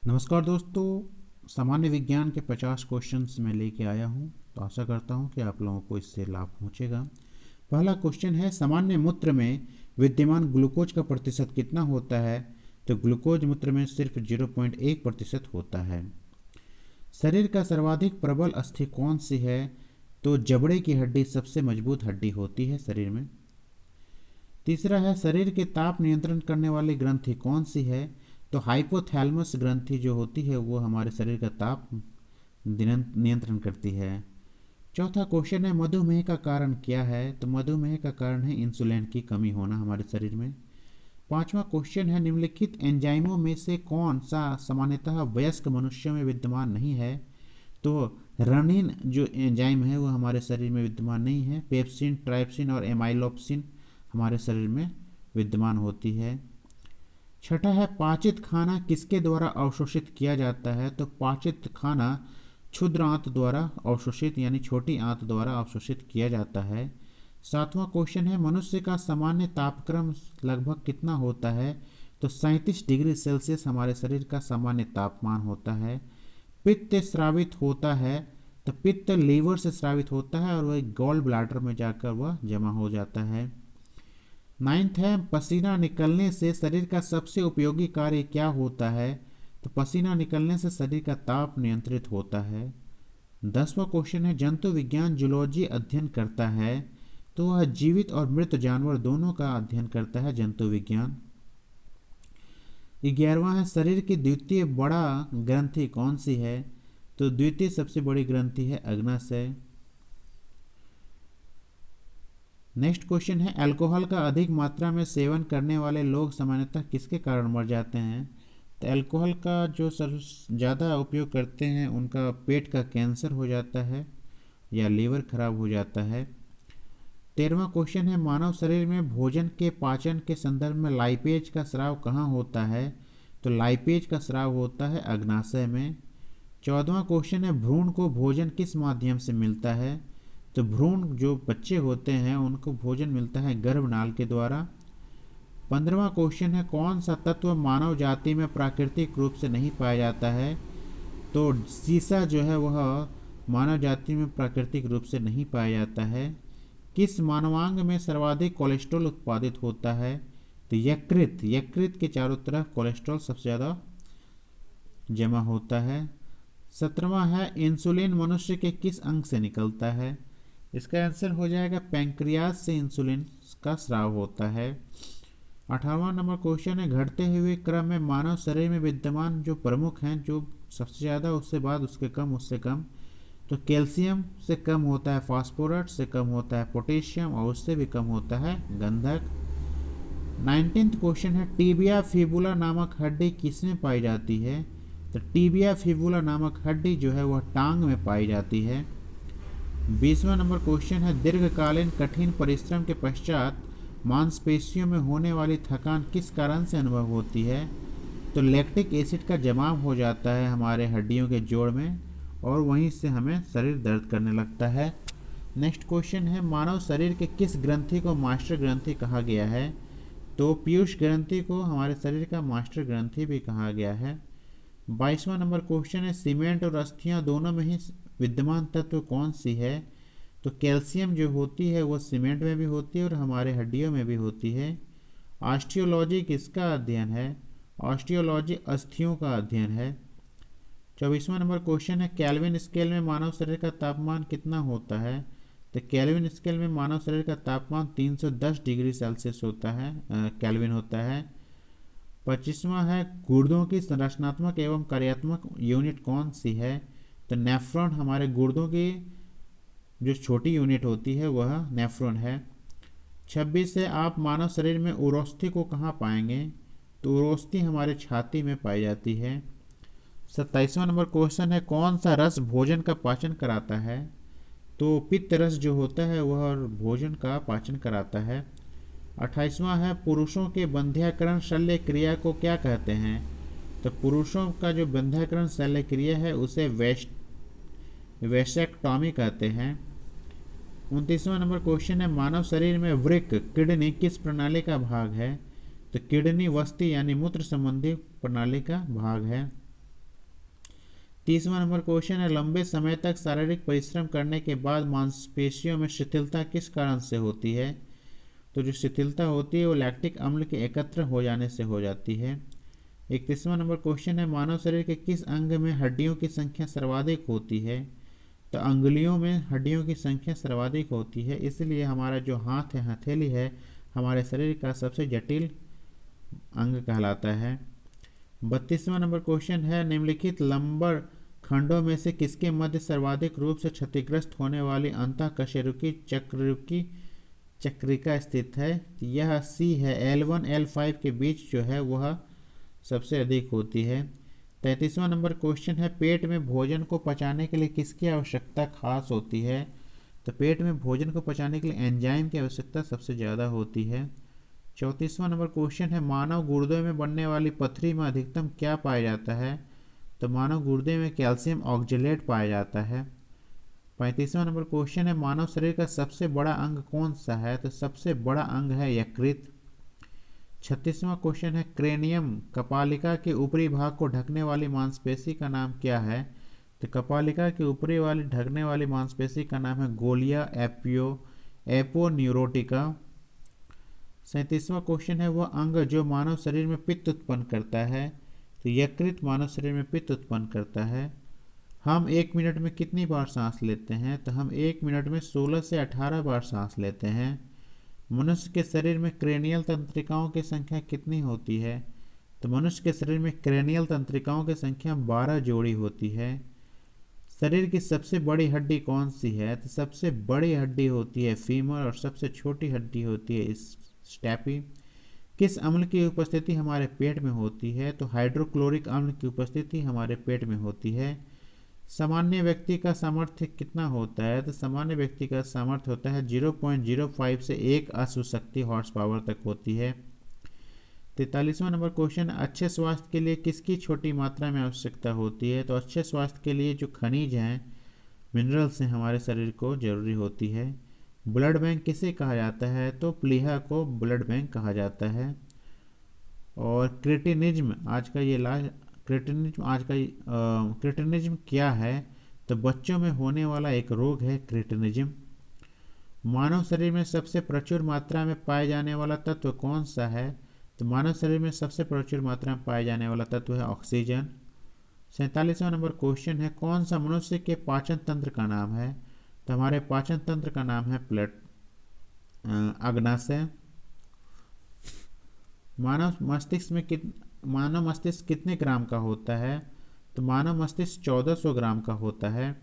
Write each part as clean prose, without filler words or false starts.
नमस्कार दोस्तों, सामान्य विज्ञान के 50 क्वेश्चंस मैं लेके आया हूँ। तो आशा करता हूँ कि आप लोगों को इससे लाभ पहुँचेगा। पहला क्वेश्चन है, सामान्य मूत्र में विद्यमान ग्लूकोज का प्रतिशत कितना होता है? तो ग्लूकोज मूत्र में सिर्फ 0.1% होता है। शरीर का सर्वाधिक प्रबल अस्थि कौन सी है? तो जबड़े की हड्डी सबसे मजबूत हड्डी होती है शरीर में। तीसरा है, शरीर के ताप नियंत्रण करने वाली ग्रंथि कौन सी है? तो हाइपोथैलेमस ग्रंथि जो होती है वो हमारे शरीर का ताप नियंत्रण करती है। चौथा क्वेश्चन है, मधुमेह का कारण क्या है? तो मधुमेह का कारण है इंसुलिन की कमी होना हमारे शरीर में। पांचवा क्वेश्चन है, निम्नलिखित एंजाइमों में से कौन सा सामान्यतः वयस्क मनुष्यों में विद्यमान नहीं है? तो रनिन जो एंजाइम है वो हमारे शरीर में विद्यमान नहीं है। पेप्सिन, ट्राइप्सिन और एमाइलोप्सिन हमारे शरीर में विद्यमान होती है। छठा है, पाचित खाना किसके द्वारा अवशोषित किया जाता है? तो पाचित खाना क्षुद्र आंत द्वारा अवशोषित यानी छोटी आंत द्वारा अवशोषित किया जाता है। सातवां क्वेश्चन है, मनुष्य का सामान्य तापक्रम लगभग कितना होता है? तो 37 डिग्री सेल्सियस हमारे शरीर का सामान्य तापमान होता है। पित्त स्रावित होता है तो पित्त लीवर से स्रावित होता है और वह गॉल ब्लैडर में जाकर वह जमा हो जाता है। नाइन्थ है, पसीना निकलने से शरीर का सबसे उपयोगी कार्य क्या होता है? तो पसीना निकलने से शरीर का ताप नियंत्रित होता है। 10वां क्वेश्चन है, जंतु विज्ञान जूलॉजी अध्ययन करता है तो वह जीवित और मृत जानवर दोनों का अध्ययन करता है जंतु विज्ञान। 11वां है, शरीर की द्वितीय बड़ा ग्रंथि कौन सी है? तो द्वितीय सबसे बड़ी ग्रंथि है अग्नाशय। नेक्स्ट क्वेश्चन है, अल्कोहल का अधिक मात्रा में सेवन करने वाले लोग सामान्यतः किसके कारण मर जाते हैं? तो अल्कोहल का जो ज़्यादा उपयोग करते हैं उनका पेट का कैंसर हो जाता है या लीवर खराब हो जाता है। 13वां क्वेश्चन है, मानव शरीर में भोजन के पाचन के संदर्भ में लाइपेज का स्राव कहाँ होता है? तो लाइपेज का स्राव होता है अग्नाशय में। 14वां क्वेश्चन है, भ्रूण को भोजन किस माध्यम से मिलता है? तो भ्रूण जो बच्चे होते हैं उनको भोजन मिलता है गर्भनाल के द्वारा। 15वां क्वेश्चन है, कौन सा तत्व मानव जाति में प्राकृतिक रूप से नहीं पाया जाता है? तो सीसा जो है वह मानव जाति में प्राकृतिक रूप से नहीं पाया जाता है। किस मानवांग में सर्वाधिक कोलेस्ट्रॉल उत्पादित होता है? तो यकृत के चारों तरफ कोलेस्ट्रॉल सबसे ज़्यादा जमा होता है। 17वां है, इंसुलिन मनुष्य के किस अंग से निकलता है? इसका आंसर हो जाएगा पैंक्रियाज से इंसुलिन का स्राव होता है। 18वां नंबर क्वेश्चन है, घटते हुए क्रम में मानव शरीर में विद्यमान जो प्रमुख हैं, जो सबसे ज़्यादा उससे बाद उससे कम। तो कैल्शियम से कम होता है फास्फोरस, से कम होता है पोटेशियम और उससे भी कम होता है गंधक। 19th क्वेश्चन है, टीबिया फिबुला नामक हड्डी किसमें पाई जाती है? तो टीबिया फिबुला नामक हड्डी जो है वह टांग में पाई जाती है। 20वां नंबर क्वेश्चन है, दीर्घकालीन कठिन परिश्रम के पश्चात मांसपेशियों में होने वाली थकान किस कारण से अनुभव होती है? तो लैक्टिक एसिड का जमाव हो जाता है हमारे हड्डियों के जोड़ में और वहीं से हमें शरीर दर्द करने लगता है। नेक्स्ट क्वेश्चन है, मानव शरीर के किस ग्रंथि को मास्टर ग्रंथि कहा गया है? तो पीयूष ग्रंथि को हमारे शरीर का मास्टर ग्रंथि भी कहा गया है। 22वां नंबर क्वेश्चन है, सीमेंट और अस्थियां दोनों में ही विद्यमान तत्व कौन सी है? तो कैल्शियम जो होती है वो सीमेंट में भी होती है और हमारे हड्डियों में भी होती है। ऑस्टियोलॉजी किसका अध्ययन है? ऑस्टियोलॉजी अस्थियों का अध्ययन है। 24वां नंबर क्वेश्चन है, केल्विन स्केल में मानव शरीर का तापमान कितना होता है? तो केल्विन स्केल में मानव शरीर का तापमान 310 डिग्री सेल्सियस होता है, केल्विन होता है। 25वां है, गुर्दों की संरचनात्मक एवं कार्यात्मक यूनिट कौन सी है? तो नेफ्रॉन हमारे गुर्दों की जो छोटी यूनिट होती है वह नेफ्रॉन है। 26 से, आप मानव शरीर में उरोस्थि को कहाँ पाएंगे? तो उरोस्थि हमारे छाती में पाई जाती है। 27वां नंबर क्वेश्चन है, कौन सा रस भोजन का पाचन कराता है? तो पित्त रस जो होता है वह भोजन का पाचन कराता है। 28वां है, पुरुषों के बंध्याकरण शल्य क्रिया को क्या कहते हैं? तो पुरुषों का जो बंध्याकरण शल्य क्रिया है उसे वेसेक्टॉमी कहते हैं। 29वां नंबर क्वेश्चन है, मानव शरीर में वृक्क किडनी किस प्रणाली का भाग है? तो किडनी वस्ती यानी मूत्र संबंधी प्रणाली का भाग है। 30वां नंबर क्वेश्चन है, लंबे समय तक शारीरिक परिश्रम करने के बाद मांसपेशियों में शिथिलता किस कारण से होती है? तो जो शिथिलता होती है वो लैक्टिक अम्ल के एकत्र हो जाने से हो जाती है। 31वां नंबर क्वेश्चन है, मानव शरीर के किस अंग में हड्डियों की संख्या सर्वाधिक होती है? तो अंगुलियों में हड्डियों की संख्या सर्वाधिक होती है, इसलिए हमारा जो हाथ है, हथेली है, हमारे शरीर का सबसे जटिल अंग कहलाता है। 32वां नंबर क्वेश्चन है, निम्नलिखित लंबर खंडों में से किसके मध्य सर्वाधिक रूप से क्षतिग्रस्त होने वाली अंतःकशेरुकी चक्रिका स्थित है? यह सी है, L1 L5 के बीच जो है वह सबसे अधिक होती है। 33वां नंबर क्वेश्चन है, पेट में भोजन को पचाने के लिए किसकी आवश्यकता खास होती है? तो पेट में भोजन को पचाने के लिए एंजाइम की आवश्यकता सबसे ज़्यादा होती है। 34वां नंबर क्वेश्चन है, मानव गुर्दे में बनने वाली पथरी में अधिकतम क्या पाया जाता है? तो मानव गुर्दे में कैल्शियम ऑक्जेलेट पाया जाता है। 35वां नंबर क्वेश्चन है, मानव शरीर का सबसे बड़ा अंग कौन सा है? तो सबसे बड़ा अंग है यकृत। 36वां क्वेश्चन है, क्रेनियम कपालिका के ऊपरी भाग को ढकने वाली मांसपेशी का नाम क्या है? तो कपालिका के ऊपरी वाली ढकने वाली मांसपेशी का नाम है गोलिया एपोन्यूरोटिका। 37वां क्वेश्चन है, वह अंग जो मानव शरीर में पित्त उत्पन्न करता है? तो यकृत मानव शरीर में पित्त उत्पन्न करता है। हम 1 मिनट में कितनी बार सांस लेते हैं? तो हम 1 मिनट में 16 से 18 बार सांस लेते हैं। मनुष्य के शरीर में क्रेनियल तंत्रिकाओं की संख्या कितनी होती है? तो मनुष्य के शरीर में क्रेनियल तंत्रिकाओं की संख्या 12 जोड़ी होती है। शरीर की सबसे बड़ी हड्डी कौन सी है? तो सबसे बड़ी हड्डी होती है फीमर और सबसे छोटी हड्डी होती है स्टैपी। किस अम्ल की उपस्थिति हमारे पेट में होती है? तो हाइड्रोक्लोरिक अम्ल की उपस्थिति हमारे पेट में होती है। सामान्य व्यक्ति का सामर्थ्य कितना होता है? तो सामान्य व्यक्ति का सामर्थ्य होता है 0.05 से 1 अश्व शक्ति हॉर्स पावर तक होती है। 43वां नंबर क्वेश्चन, अच्छे स्वास्थ्य के लिए किसकी छोटी मात्रा में आवश्यकता होती है? तो अच्छे स्वास्थ्य के लिए जो खनिज हैं, मिनरल्स हैं, हमारे शरीर को जरूरी होती है। ब्लड बैंक किसे कहा जाता है? तो प्लीहा को ब्लड बैंक कहा जाता है। और क्रेटिनिज्म आज का ये क्रेटिनिज्म क्या है? तो बच्चों में होने वाला एक रोग है क्रेटिनिज्म। मानव शरीर में सबसे प्रचुर मात्रा में पाए जाने वाला तत्व कौन सा है? तो मानव शरीर में सबसे प्रचुर मात्रा में पाए जाने वाला तत्व है ऑक्सीजन। 47वां नंबर क्वेश्चन है, कौन सा मनुष्य के पाचन तंत्र का नाम है? तो हमारे पाचन तंत्र का नाम है अग्नाशय। मानव मस्तिष्क कितने ग्राम का होता है? तो मानव मस्तिष्क 1400 ग्राम का होता है।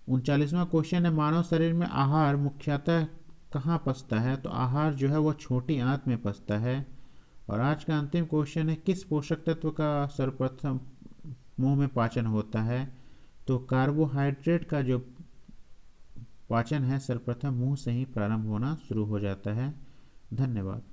39वां क्वेश्चन है, मानव शरीर में आहार मुख्यतः कहाँ पचता है? तो आहार जो है वो छोटी आंत में पचता है। और आज का अंतिम क्वेश्चन है, किस पोषक तत्व का सर्वप्रथम मुंह में पाचन होता है? तो कार्बोहाइड्रेट का जो पाचन है सर्वप्रथम मुंह से ही प्रारंभ होना शुरू हो जाता है। धन्यवाद।